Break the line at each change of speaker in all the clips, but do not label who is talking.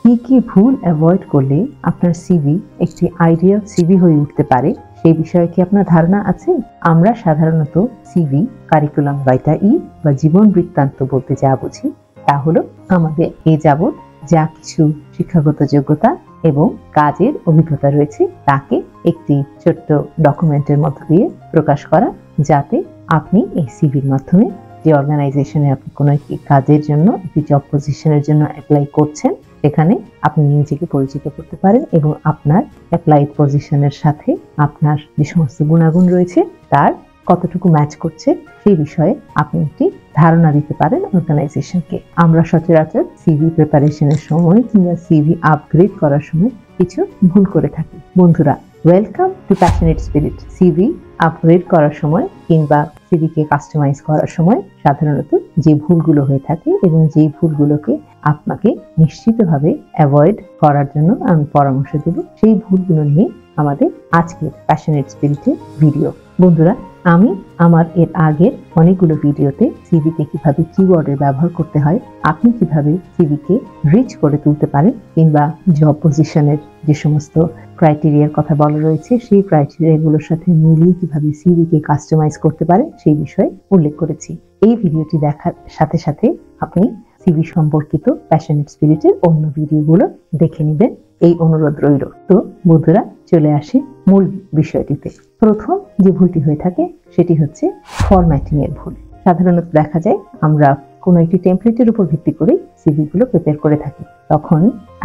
কি কি ভুল অ্যাভয়েড করলে আপনার সিভি একটি আইডিয়াল সিভি হয়ে উঠতে পারে সেই বিষয়ে কি আপনার ধারণা আছে? আমরা সাধারণত সিভি, কারিকুলাম ভাইটাই বা জীবন বৃত্তান্ত বলতে যা বুঝি তা হলো আমাদের এ যাবৎ যা কিছু শিক্ষাগত যোগ্যতা এবং কাজের অভিজ্ঞতা রয়েছে তাকে একটি ছোট্ট ডকুমেন্টের মধ্য দিয়ে প্রকাশ করা, যাতে আপনি এই সিভির মাধ্যমে যে অর্গানাইজেশনে আপনি কোনো একটি কাজের জন্য, একটি জব পজিশনের জন্য অ্যাপ্লাই করছেন সেখানে আপনি নিজেকে পরিচিত করতে পারেন এবং আপনার অ্যাপ্লাইড পজিশনের সাথে আপনার যে সমস্ত গুণাগুণ রয়েছে তার কতটুকু ম্যাচ করছে সেই বিষয়ে আপনি একটি ধারণা দিতে পারেন অর্গানাইজেশনকে। আমরা সচরাচর সিভি প্রিপারেশনের সময় কিংবা সিভি আপগ্রেড করার সময় কিছু ভুল করে থাকি। বন্ধুরা, welcome to passionate spirit. CV upgrade করার সময় কিংবা সিভিকে কাস্টমাইজ করার সময় সাধারণত যে ভুলগুলো হয়ে থাকে এবং যেই ভুলগুলোকে আপনাকে নিশ্চিতভাবে অ্যাভয়েড করার জন্য আমি পরামর্শ দেব, সেই ভুলগুলো নিয়ে আমাদের আজকের প্যাশনেট স্পিরিটের ভিডিও। বন্ধুরা, আমি আমার এর আগের অনেকগুলো ভিডিওতে সিভিকে কিভাবে কিওয়ার্ডের ব্যবহার করতে হয়, আপনি কিভাবে সিভিকে রিচ করে তুলতে পারেন কিংবা জব পজিশনের যে সমস্ত ক্রাইটেরিয়ার কথা বলা রয়েছে সেই ক্রাইটেরিয়াগুলোর সাথে মিলিয়ে কিভাবে সিভিকে কাস্টমাইজ করতে পারেন সেই বিষয়ে উল্লেখ করেছি। এই ভিডিওটি দেখার সাথে সাথে আপনি সিভি সম্পর্কিত প্যাশনেট স্পিরিটের অন্য ভিডিওগুলো দেখে নেবেন, এই অনুরোধ রইল। তো বন্ধুরা, চলে আসি মূল বিষয়টিতে। প্রথম যে ভুলটি হয়ে থাকে সেটি হচ্ছে ফরম্যাটিং এর ভুল। সাধারণত দেখা যায় আমরা কোনো একটি টেমপ্লেটের উপর ভিত্তি করেই সিভি গুলো প্রিপেয়ার করে থাকি। তখন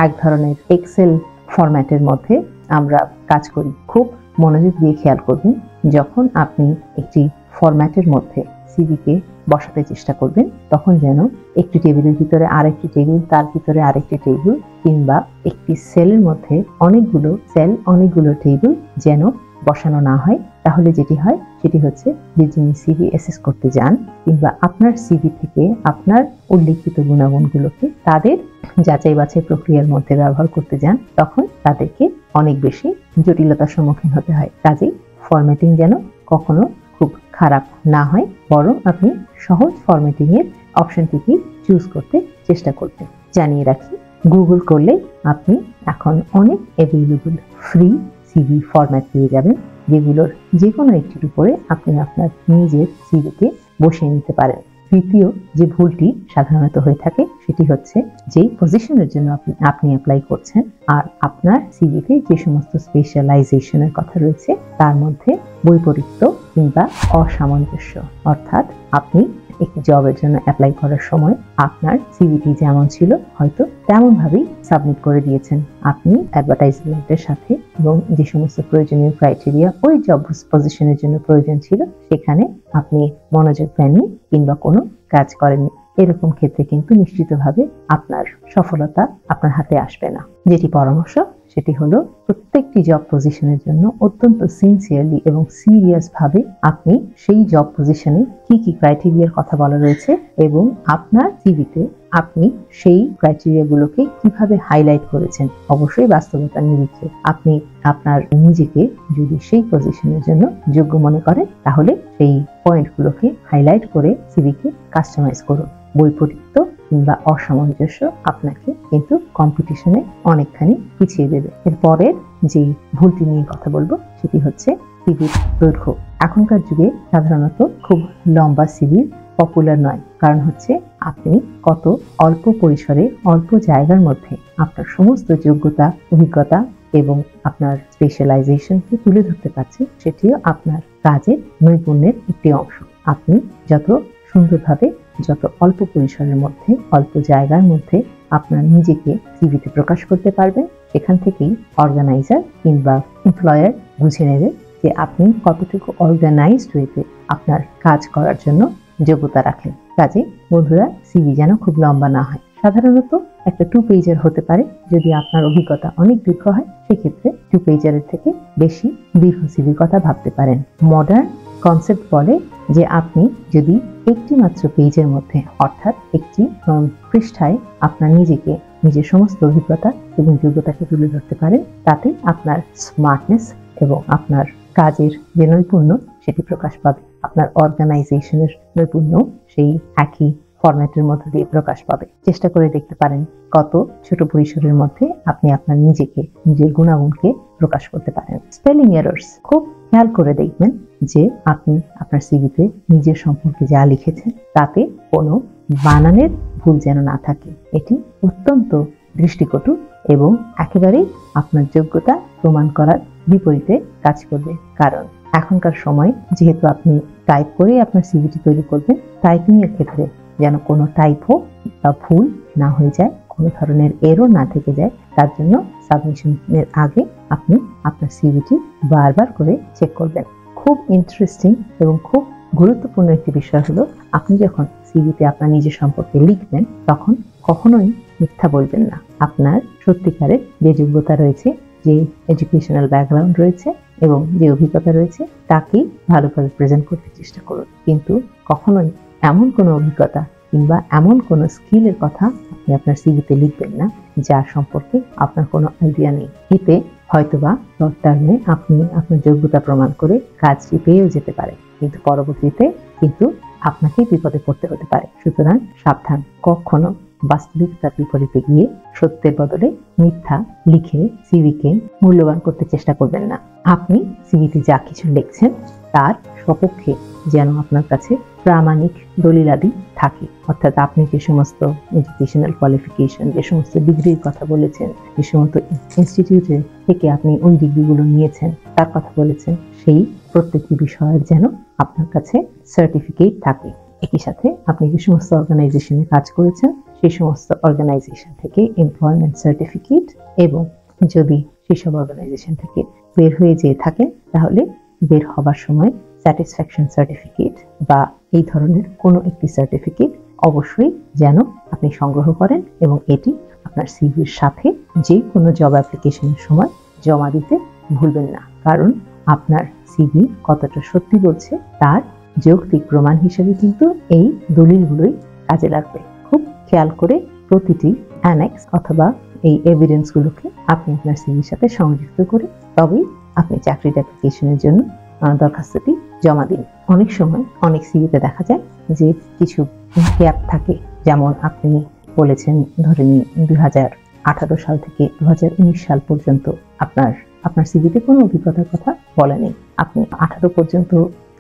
এক ধরনের এক্সেল ফরম্যাটের মধ্যে আমরা কাজ করি। খুব মনোযোগ দিয়ে খেয়াল করবেন, যখন আপনি একটি ফরম্যাটের মধ্যে সিভিকে বসাতে চেষ্টা করবেন তখন যেন একটি টেবিলের ভিতরে আরেকটি টেবিল, তার ভিতরে আরেকটি টেবিল কিংবা একটি সেলের মধ্যে অনেকগুলো সেল, অনেকগুলো টেবিল যেন বসানো না হয়। তাহলে যেটি হয় সেটি হচ্ছে যে যিনি সিভি অ্যাসেস করতে যান কিংবা আপনার সিভি থেকে আপনার উল্লেখিত গুণাগুণগুলোকে তাদের যাচাই বাছাই প্রক্রিয়ার মধ্যে ব্যবহার করতে যান, তখন তাদেরকে অনেক বেশি জটিলতার সম্মুখীন হতে হয়। কাজেই ফরম্যাটিং যেন কখনো খুব খারাপ না হয়, বরং আপনি সহজ ফরম্যাটিং এর অপশনটিকে চুজ করতে চেষ্টা করবেন। জানিয়ে রাখি, গুগল করলে আপনি এখন অনেক অ্যাভেলেবল ফ্রি সিভি ফরম্যাট পেয়ে যাবেন, যেগুলোর যে কোনো একটির উপরে আপনি আপনার নিজের সিভিকে বসিয়ে নিতে পারেন। দ্বিতীয় যে ভুলটি সাধারণত হয়ে থাকে সেটি হচ্ছে যেই পজিশনের জন্য আপনি অ্যাপ্লাই করছেন আর আপনার সিভিতে যে সমস্ত স্পেশালাইজেশনের কথা রয়েছে তার মধ্যে বৈপরীত্য কিংবা অসামঞ্জস্য। অর্থাৎ আপনি একটি জবের জন্য অ্যাপ্লাই করার সময় আপনার সিভিটি যেমন ছিল হয়তো তেমন ভাবেই সাবমিট করে দিয়েছেন। আপনি অ্যাডভার্টাইজমেন্টের সাথে এবং যে সমস্ত প্রয়োজনীয় ক্রাইটেরিয়া ওই জব পজিশনের জন্য প্রয়োজন ছিল সেখানে আপনি মনোযোগ দেননি কিংবা কোনো কাজ করেননি। এরকম ক্ষেত্রে কিন্তু নিশ্চিতভাবে আপনার সফলতা আপনার হাতে আসবে না। যেটি পরামর্শ সেটি হলো প্রত্যেকটি জব পজিশনের জন্য অত্যন্ত সিনসিয়ারলি এবং সিরিয়াস ভাবে আপনি সেই জব পজিশনে কি কি ক্রাইটেরিয়ার কথা বলা রয়েছে এবং আপনার সিভিতে আপনি সেই ক্রাইটেরিয়াগুলোকে কিভাবে হাইলাইট করেছেন, অবশ্যই বাস্তবতার নিরিখে। আপনি আপনার নিজেকে যদি সেই পজিশনের জন্য যোগ্য মনে করেন তাহলে সেই পয়েন্টগুলোকে হাইলাইট করে সিভিকে কাস্টমাইজ করুন। বৈপরীত্য কিংবা অসামঞ্জস্য আপনাকে কিন্তু কম্পিটিশনে অনেকখানি পিছিয়ে দেবে। এরপরের যে ভুলটি নিয়ে কথা বলবো সেটি হচ্ছে সিভির দৈর্ঘ্য। এখনকার যুগে সাধারণত খুব লম্বা সিভি পপুলার নয়, কারণ হচ্ছে আপনি কত অল্প পরিসরে অল্প জায়গার মধ্যে আপনার সমস্ত যোগ্যতা, অভিজ্ঞতা এবং আপনার স্পেশালাইজেশনকে তুলে ধরতে পারছেন সেটিও আপনার কাজের নৈপুণ্যের একটি অংশ। আপনি যত সুন্দরভাবে, যত অল্প পরিসরের মধ্যে, অল্প জায়গার মধ্যে আপনার নিজেকে সিভিতে প্রকাশ করতে পারবেন, সেখান থেকেই অর্গানাইজার কিংবা এমপ্লয়ার বুঝে নেবে যে আপনি কতটুকু অর্গানাইজড ওয়েতে আপনার কাজ করার জন্য যোগ্যতা রাখেন। কাজে বন্ধুরা, সিভি যেন খুব লম্বা না হয়। সাধারণত একটা 2 পেজের হতে পারে। যদি আপনার অভিজ্ঞতা অনেক দীর্ঘ হয় সেক্ষেত্রে 2 পেজের থেকে বেশি দীর্ঘ সিভির কথা ভাবতে পারেন। মডার্ন কনসেপ্ট বলে যে আপনি যদি একটি মাত্র পেজের মধ্যে অর্থাৎ একটি পৃষ্ঠায় আপনার নিজেকে, নিজের সমস্ত অভিজ্ঞতা এবং যোগ্যতাকে তুলে ধরতে পারেন, তাতে আপনার স্মার্টনেস এবং আপনার কাজের যে নৈপুণ্য সেটি প্রকাশ পাবে। আপনার অর্গানাইজেশনের নৈপুণ্য সেই একই ফরম্যাটের মধ্য দিয়ে প্রকাশ পাবে। চেষ্টা করে দেখতে পারেন কত ছোট পরিসরের মধ্যে আপনি আপনার নিজের গুণাগুণকে প্রকাশ করতে পারেন। স্পেলিং এরর্স খুব খেয়াল করে দেখবেন যে আপনি আপনার সিভিতে নিজের সম্পর্কে যা লিখেছেন তাতে কোনো বানানের ভুল যেন না থাকে। এটি অত্যন্ত দৃষ্টিকটু এবং একেবারেই আপনার যোগ্যতা প্রমাণ করার বিপরীতে কাজ করবে। কারণ এখনকার সময় যেহেতু আপনি টাইপ করে আপনার সিভিটি তৈরি করবেন, টাইপিং এর ক্ষেত্রে যেন কোনো টাইপও বা ভুল না হয়ে যায়, কোনো ধরনের এরর না থেকে যায়, তার জন্য সাবমিশনের আগে আপনি আপনার সিভিটি বারবার করে চেক করবেন। খুব ইন্টারেস্টিং এবং খুব গুরুত্বপূর্ণ একটি বিষয় হলো, আপনি যখন সিভিতে আপনার নিজের সম্পর্কে লিখবেন তখন কখনোই মিথ্যা বলবেন না। আপনার সত্যিকারের যে যোগ্যতা রয়েছে, যে এডুকেশনাল ব্যাকগ্রাউন্ড রয়েছে এবং যে অভিজ্ঞতা রয়েছে তাকেই ভালোভাবে প্রেজেন্ট করতে চেষ্টা করুন। কিন্তু কখনোই এমন কোনো অভিজ্ঞতা কিংবা এমন কোনো স্কিলের কথা আপনি আপনার সিভিতে লিখবেন না যার সম্পর্কে আপনার কোনো আইডিয়া নেই। এতে হয়তোবা শর্ট টার্মে আপনি আপনার যোগ্যতা প্রমাণ করে কাজটি পেয়েও যেতে পারেন, কিন্তু পরবর্তীতে কিন্তু আপনাকেই বিপদে পড়তে হতে পারে। সুতরাং সাবধান, কখনো বাস্তবিকতার বিপরীতে গিয়ে সত্যের বদলে মিথ্যা লিখে সিভিকে মূল্যবান করতে চেষ্টা করবেন না। আপনি সিভিতে যা কিছু লিখছেন তার সপক্ষে যেন আপনার কাছে প্রামাণিক দলিলাদি থাকে। অর্থাৎ আপনি যে সমস্ত এডুকেশনাল কোয়ালিফিকেশন, যে সমস্ত ডিগ্রির কথা বলেছেন, যে সমস্ত ইনস্টিটিউটে থেকে আপনি ওই ডিগ্রিগুলো নিয়েছেন তার কথা বলেছেন, সেই প্রত্যেকটি বিষয়ের যেন আপনার কাছে সার্টিফিকেট থাকে। একই সাথে আপনি যে সমস্ত অর্গানাইজেশনে কাজ করেছেন সেই সমস্ত অর্গানাইজেশন থেকে এমপ্লয়মেন্ট সার্টিফিকেট, এবং যদি সেসব অর্গানাইজেশন থেকে বের হয়ে যেয়ে থাকেন তাহলে বের হবার সময় স্যাটিসফ্যাকশন সার্টিফিকেট বা এই ধরনের কোনো একটি সার্টিফিকেট অবশ্যই যেন আপনি সংগ্রহ করেন এবং এটি আপনার সিভির সাথে যে কোনো জব অ্যাপ্লিকেশনের সময় জমা দিতে ভুলবেন না। কারণ আপনার সিভি কতটা সত্যি বলছে তার যৌক্তিক প্রমাণ হিসেবে কিন্তু এই দলিলগুলোই কাজে লাগবে। খুব খেয়াল করে প্রতিটি অ্যানেক্স অথবা এই এভিডেন্সগুলোকে আপনি আপনার সিভির সাথে সংযুক্ত করে তবেই আপনি চাকরির অ্যাপ্লিকেশনের জন্য দরখাস্তটি জমা দিন। অনেক সময় অনেক সিভিতে দেখা যায় যে কিছু গ্যাপ থাকে, যেমন আপনি বলেছেন ধরে নিন 2018 সাল থেকে 2019 সাল পর্যন্ত আপনার সিভিতে কোনো অভিজ্ঞতার কথা বলা নেই। আপনি 18 পর্যন্ত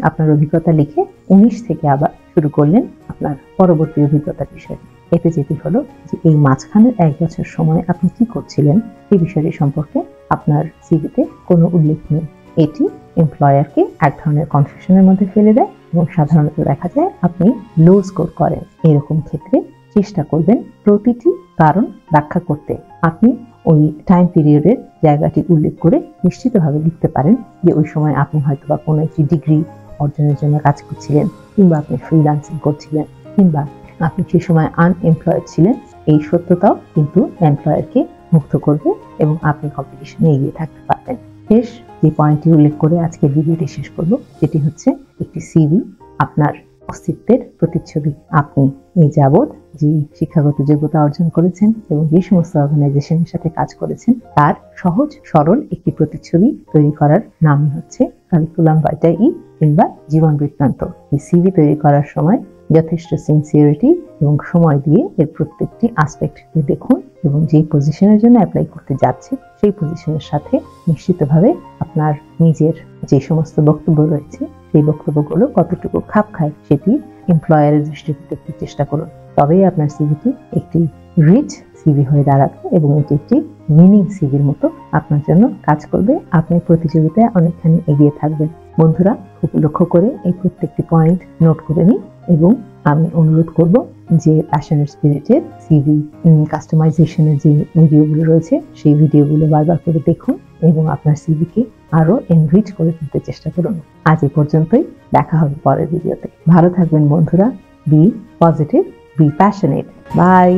আপনার অভিজ্ঞতা লিখে 19 থেকে আবার শুরু করলেন আপনার পরবর্তী অভিজ্ঞতার বিষয়। এতে যেটি হলো যে এই মাঝখানের 1 বছর সময় আপনি কি করছিলেন সেই বিষয়টি সম্পর্কে আপনার সিভিতে কোনো উল্লেখ নেই। এটি এমপ্লয়ারকে এক ধরনের কনফিউশনের মধ্যে ফেলে দেয় এবং সাধারণত দেখা যায় আপনি লো স্কোর করেন। এরকম ক্ষেত্রে চেষ্টা করবেন প্রতিটি কারণ ব্যাখ্যা করতে। আপনি ওই টাইম পিরিয়ডের জায়গাটি উল্লেখ করে নিশ্চিতভাবে লিখতে পারেন যে ওই সময় আপনি হয়তোবা কোনো একটি ডিগ্রি অর্জনের জন্য কাজ করছিলেন, কিংবা আপনি ফ্রিল্যান্সিং করছিলেন, কিংবা আপনি সেই সময় আনএমপ্লয়েড ছিলেন। এই সত্যতাও কিন্তু এমপ্লয়ারকে মুগ্ধ করবে এবং আপনি কম্পিটিশনে এগিয়ে থাকতে পারবেন। শেষ যে পয়েন্টটি উল্লেখ করে আজকের ভিডিওটি শেষ করব, সেটি হচ্ছে একটি সিভি আপনার অস্তিত্বের প্রতিচ্ছবি। আপনি এই যাবৎ যে শিক্ষাগত যোগ্যতা অর্জন করেছেন এবং যে সমস্ত অর্গানাইজেশনের সাথে কাজ করেছেন তার সহজ সরল একটি প্রতিচ্ছবি তৈরি করার নামই হচ্ছে কারিকুলাম ভাইটা ই কিংবা জীবন বৃত্তান্ত। এই সিভি তৈরি করার সময় যথেষ্ট সিনসিয়ারিটি এবং সময় দিয়ে এর প্রত্যেকটি আসপেক্টকে দেখুন এবং যেই পজিশনের জন্য অ্যাপ্লাই করতে যাচ্ছে সেই পজিশনের সাথে নিশ্চিতভাবে আপনার নিজের যে সমস্ত বক্তব্য রয়েছে সেই বক্তব্যগুলো কতটুকু খাপ খায় সেটি এমপ্লয়ারের দৃষ্টিতে দেখতে চেষ্টা করুন। তবেই আপনার সিভিটি একটি রিচ সিভি হয়ে দাঁড়াবে এবং এটি একটি মিনিং সিভির মতো আপনার জন্য কাজ করবে। আপনি প্রতিযোগিতায় অনেকখানি এগিয়ে থাকবেন। বন্ধুরা, খুব লক্ষ্য করে এই প্রত্যেকটি পয়েন্ট নোট করে নিন এবং আমি অনুরোধ করব যে প্যাশনের স্পিরিটের সিভি কাস্টমাইজেশনের যে ভিডিওগুলো রয়েছে সেই ভিডিওগুলো বারবার করে দেখুন এবং আপনার সিভিকে আরো এনরিচ করে তুলতে চেষ্টা করুন। আজ এই পর্যন্তই, দেখা হবে পরের ভিডিওতে। ভালো থাকবেন বন্ধুরা। Be positive, be passionate. By.